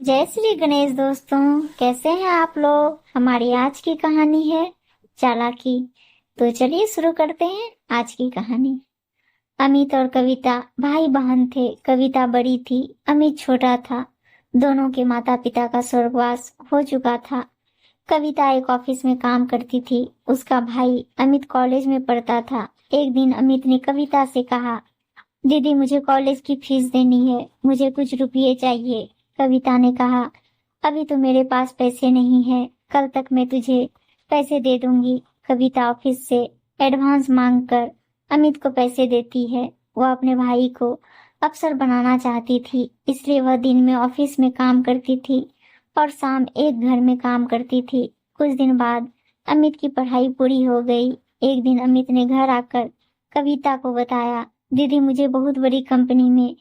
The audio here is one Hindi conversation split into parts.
जय श्री गणेश दोस्तों। कैसे हैं आप लोग। हमारी आज की कहानी है चालाकी। तो चलिए शुरू करते हैं आज की कहानी। अमित और कविता भाई बहन थे। कविता बड़ी थी, अमित छोटा था। दोनों के माता पिता का स्वर्गवास हो चुका था। कविता एक ऑफिस में काम करती थी। उसका भाई अमित कॉलेज में पढ़ता था। एक दिन अमित ने कविता से कहा, दीदी मुझे कॉलेज की फीस देनी है, मुझे कुछ रुपये चाहिए। कविता ने कहा, अभी तो मेरे पास पैसे नहीं है, कल तक मैं तुझे पैसे दे दूंगी। कविता ऑफिस से एडवांस मांग कर अमित को पैसे देती है। वह अपने भाई को अफसर बनाना चाहती थी, इसलिए वह दिन में ऑफिस में काम करती थी और शाम एक घर में काम करती थी। कुछ दिन बाद अमित की पढ़ाई पूरी हो गई। एक दिन अमित ने घर आकर कविता को बताया, दीदी मुझे बहुत बड़ी कंपनी में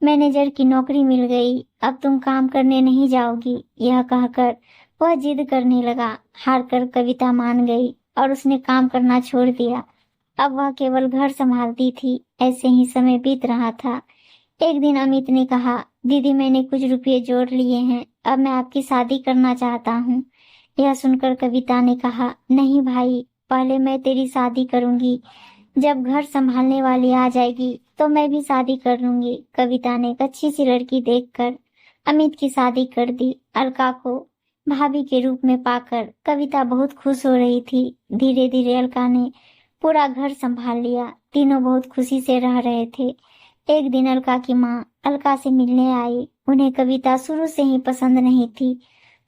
मैनेजर की नौकरी मिल गई, अब तुम काम करने नहीं जाओगी। यह कहकर वह जिद करने लगा। हार कर कविता मान गई और उसने काम करना छोड़ दिया। अब वह केवल घर संभालती थी। ऐसे ही समय बीत रहा था। एक दिन अमित ने कहा, दीदी मैंने कुछ रुपये जोड़ लिए हैं, अब मैं आपकी शादी करना चाहता हूँ। यह सुनकर कविता ने कहा, नहीं भाई, पहले मैं तेरी शादी करूंगी, जब घर संभालने वाली आ जाएगी तो मैं भी शादी कर लूंगी। कविता ने एक अच्छी सी लड़की देखकर अमित की शादी कर दी। अलका को भाभी के रूप में पाकर कविता बहुत खुश हो रही थी। धीरे धीरे अलका ने पूरा घर संभाल लिया। तीनों बहुत खुशी से रह रहे थे। एक दिन अलका की माँ अलका से मिलने आई। उन्हें कविता शुरू से ही पसंद नहीं थी।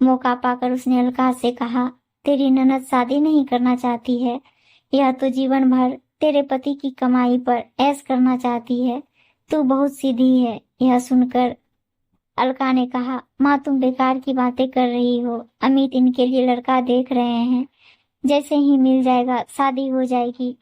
मौका पाकर उसने अलका से कहा, तेरी ननद शादी नहीं करना चाहती है, यह तो जीवन भर तेरे पति की कमाई पर ऐश करना चाहती है, तू बहुत सीधी है। यह सुनकर अलका ने कहा, माँ तुम बेकार की बातें कर रही हो, अमित इनके लिए लड़का देख रहे हैं, जैसे ही मिल जाएगा शादी हो जाएगी।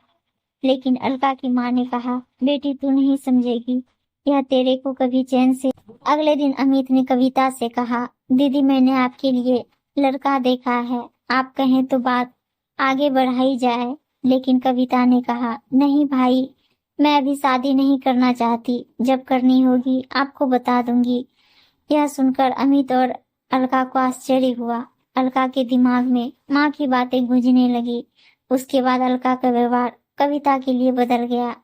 लेकिन अलका की माँ ने कहा, बेटी तू नहीं समझेगी, यह तेरे को कभी चैन से। अगले दिन अमित ने कविता से कहा, दीदी मैंने आपके लिए लड़का देखा है, आप कहें तो बात आगे बढ़ाई जाए। लेकिन कविता ने कहा, नहीं भाई, मैं अभी शादी नहीं करना चाहती, जब करनी होगी आपको बता दूंगी। यह सुनकर अमित और अलका को आश्चर्य हुआ। अलका के दिमाग में माँ की बातें गूंजने लगी। उसके बाद अलका का व्यवहार कविता के लिए बदल गया।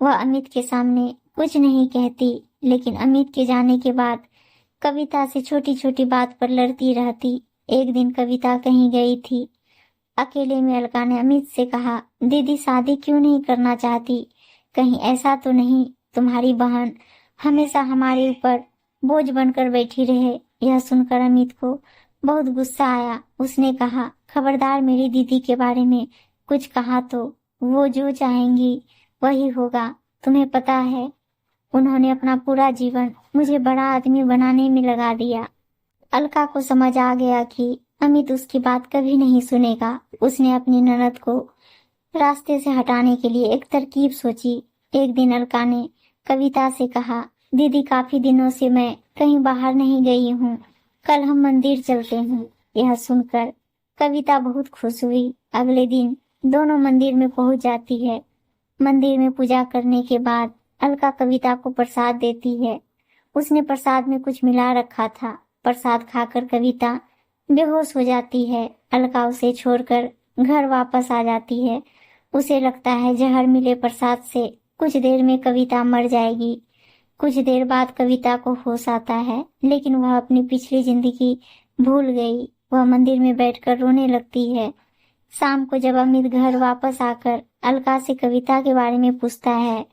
वह अमित के सामने कुछ नहीं कहती, लेकिन अमित के जाने के बाद कविता से छोटी छोटी बात पर लड़ती रहती। एक दिन कविता कहीं गई थी। अकेले में अलका ने अमित से कहा, दीदी शादी क्यों नहीं करना चाहती, कहीं ऐसा तो नहीं तुम्हारी बहन हमेशा हमारे ऊपर बोझ बनकर बैठी रहे। यह सुनकर अमित को बहुत गुस्सा आया। उसने कहा, खबरदार मेरी दीदी के बारे में कुछ कहा तो वो जो चाहेंगी वही होगा। तुम्हें पता है, उन्होंने अपना पूरा जीवन मुझे बड़ा आदमी बनाने में लगा दिया। अलका को समझ आ गया कि अमित उसकी बात कभी नहीं सुनेगा। उसने अपनी ननद को रास्ते से हटाने के लिए एक तरकीब सोची। एक दिन अलका ने कविता से कहा, दीदी काफी दिनों से मैं कहीं बाहर नहीं गई हूँ, कल हम मंदिर चलते हैं। यह सुनकर कविता बहुत खुश हुई। अगले दिन दोनों मंदिर में पहुंच जाती है। मंदिर में पूजा करने के बाद अलका कविता को प्रसाद देती है। उसने प्रसाद में कुछ मिला रखा था। प्रसाद खाकर कविता बेहोश हो जाती है। अलका उसे छोड़कर घर वापस आ जाती है। उसे लगता है जहर मिले प्रसाद से कुछ देर में कविता मर जाएगी। कुछ देर बाद कविता को होश आता है, लेकिन वह अपनी पिछली जिंदगी भूल गई। वह मंदिर में बैठकर रोने लगती है। शाम को जब अमित घर वापस आकर अलका से कविता के बारे में पूछता है,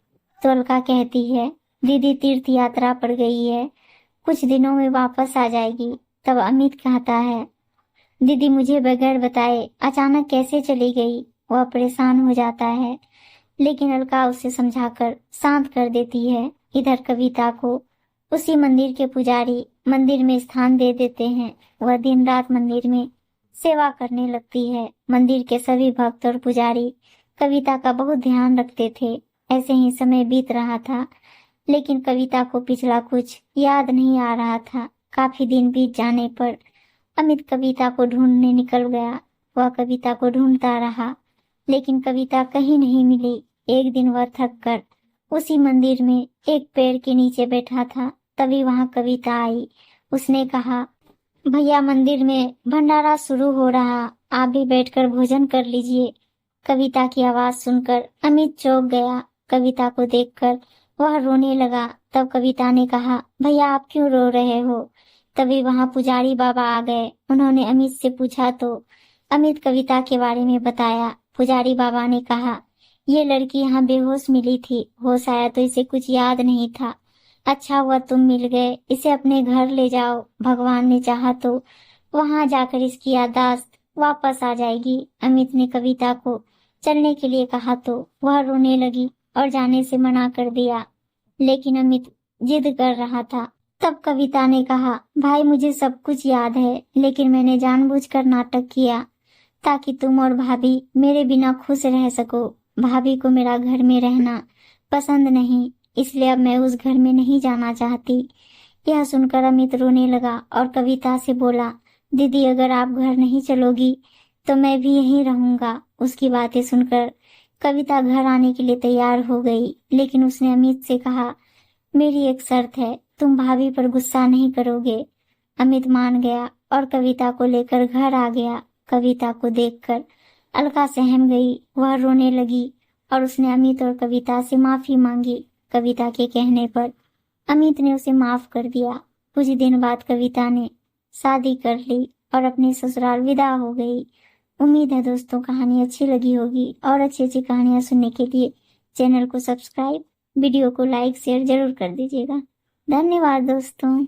तो अलका कहती है, दीदी तीर्थ यात्रा पर गई है, कुछ दिनों में वापस आ जाएगी। तब अमित कहता है, दीदी मुझे बगैर बताए अचानक कैसे चली गई। वह परेशान हो जाता है, लेकिन अलका उसे समझाकर शांत कर देती है। इधर कविता को उसी मंदिर के पुजारी मंदिर में स्थान दे देते हैं। वह दिन रात मंदिर में सेवा करने लगती है। मंदिर के सभी भक्त और पुजारी कविता का बहुत ध्यान रखते थे। ऐसे ही समय बीत रहा था, लेकिन कविता को पिछला कुछ याद नहीं आ रहा था। काफी दिन बीत जाने पर अमित कविता को ढूंढने निकल गया। वह कविता को ढूंढता रहा, लेकिन कविता कहीं नहीं मिली। एक दिन वह थक कर उसी मंदिर में एक पेड़ के नीचे बैठा था। तभी वहां कविता आई। उसने कहा, भैया मंदिर में भंडारा शुरू हो रहा, आप भी बैठकर भोजन कर लीजिए। कविता की आवाज सुनकर अमित चौंक गया। कविता को देखकर वह रोने लगा। तब कविता ने कहा, भैया आप क्यों रो रहे हो? तभी वहां पुजारी बाबा आ गए। उन्होंने अमित से पूछा तो अमित कविता के बारे में बताया। पुजारी बाबा ने कहा, ये लड़की यहाँ बेहोश मिली थी, होश आया तो इसे कुछ याद नहीं था। अच्छा हुआ तुम मिल गए, इसे अपने घर ले जाओ, भगवान ने चाहा तो वहां जाकर इसकी याददाश्त वापस आ जाएगी। अमित ने कविता को चलने के लिए कहा तो वह रोने लगी और जाने से मना कर दिया, लेकिन अमित जिद कर रहा था। तब कविता ने कहा, भाई मुझे सब कुछ याद है, लेकिन मैंने जानबूझकर नाटक किया ताकि तुम और भाभी मेरे बिना खुश रह सको। भाभी को मेरा घर में रहना पसंद नहीं, इसलिए अब मैं उस घर में नहीं जाना चाहती। यह सुनकर अमित रोने लगा और कविता से बोला, दीदी अगर आप घर नहीं चलोगी तो मैं भी यहीं रहूंगा। उसकी बातें सुनकर कविता घर आने के लिए तैयार हो गई, लेकिन उसने अमित से कहा, मेरी एक शर्त है, तुम भाभी पर गुस्सा नहीं करोगे। अमित मान गया और कविता को लेकर घर आ गया। कविता को देखकर अलका सहम गई, वह रोने लगी और उसने अमित और कविता से माफी मांगी। कविता के कहने पर अमित ने उसे माफ कर दिया। कुछ दिन बाद कविता ने शादी कर ली और अपने ससुराल विदा हो गई। उम्मीद है दोस्तों कहानी अच्छी लगी होगी और अच्छी अच्छी कहानियां सुनने के लिए चैनल को सब्सक्राइब, वीडियो को लाइक शेयर जरूर कर दीजिएगा। धन्यवाद दोस्तों।